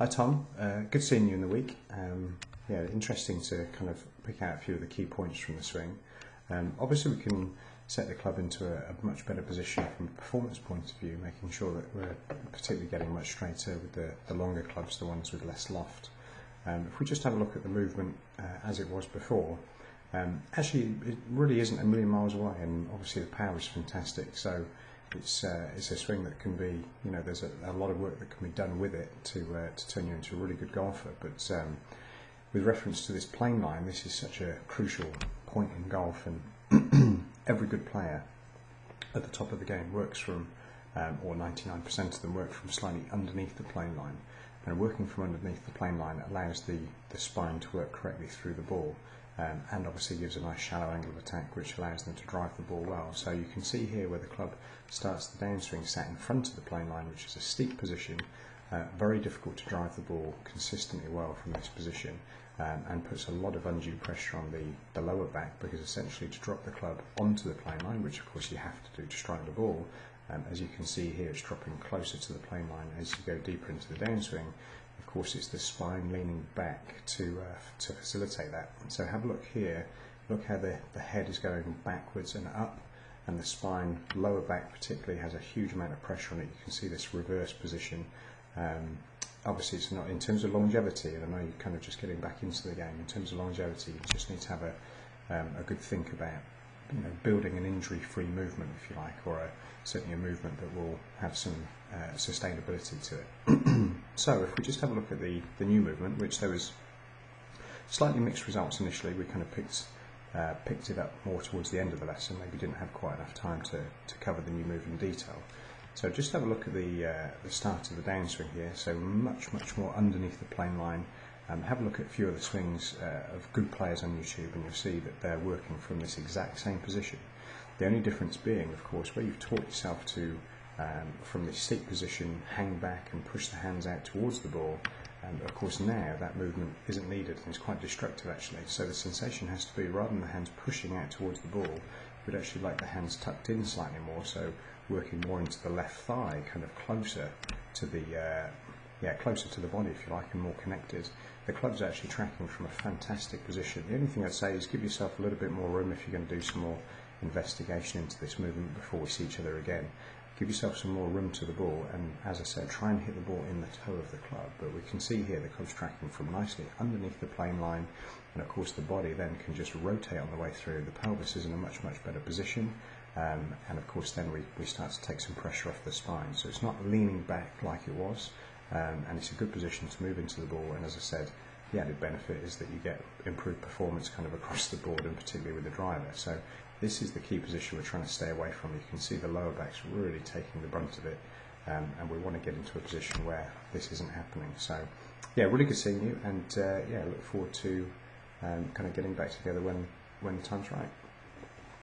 Hi Tom, good seeing you in the week. Yeah, interesting to kind of pick out a few of the key points from the swing. Obviously we can set the club into a much better position from a performance point of view, making sure that we're particularly getting much straighter with the longer clubs, the ones with less loft. If we just have a look at the movement as it was before, actually it really isn't a million miles away, and obviously the power is fantastic. So it's a swing that can be, there's a lot of work that can be done with it to turn you into a really good golfer. But with reference to this plane line, this is such a crucial point in golf, and every good player at the top of the game works from, or 99% of them work from slightly underneath the plane line. And working from underneath the plane line allows the spine to work correctly through the ball, and obviously gives a nice shallow angle of attack which allows them to drive the ball well. So you can see here where the club starts the downswing sat in front of the plane line, which is a steep position, very difficult to drive the ball consistently well from this position, and puts a lot of undue pressure on the lower back, because essentially to drop the club onto the plane line, which of course you have to do to strike the ball, as you can see here, it's dropping closer to the plane line as you go deeper into the downswing. Of course, it's the spine leaning back to facilitate that. So have a look here. Look how the head is going backwards and up, and the spine, lower back particularly, has a huge amount of pressure on it. You can see this reverse position. Obviously, it's not in terms of longevity, and I know you're kind of just getting back into the game. In terms of longevity, you just need to have a good think about building an injury-free movement, if you like, or certainly a movement that will have some sustainability to it. So if we just have a look at the new movement, which there was slightly mixed results initially. We kind of picked it up more towards the end of the lesson, maybe didn't have quite enough time to cover the new move in detail. So just have a look at the start of the downswing here, so much more underneath the plane line. Have a look at a few of the swings of good players on YouTube, and you'll see that they're working from this exact same position. The only difference being, of course, where you've taught yourself to, from this steep position, hang back and push the hands out towards the ball, and of course now that movement isn't needed, and it's quite destructive actually. So the sensation has to be, rather than the hands pushing out towards the ball, we'd actually like the hands tucked in slightly more, so working more into the left thigh, kind of closer to the closer to the body, if you like, and more connected. The club's actually tracking from a fantastic position. The only thing I'd say is give yourself a little bit more room if you're going to do some more investigation into this movement before we see each other again. Give yourself some more room to the ball, and as I said, try and hit the ball in the toe of the club. But we can see here the club's tracking from nicely underneath the plane line, and of course the body then can just rotate on the way through. The pelvis is in a much better position, and of course then we start to take some pressure off the spine. So it's not leaning back like it was. And it's a good position to move into the ball, and as I said, the added benefit is that you get improved performance kind of across the board, and particularly with the driver. So this is the key position we're trying to stay away from. You can see the lower back's really taking the brunt of it, and we want to get into a position where this isn't happening. So yeah, really good seeing you, and yeah, look forward to kind of getting back together when the time's right.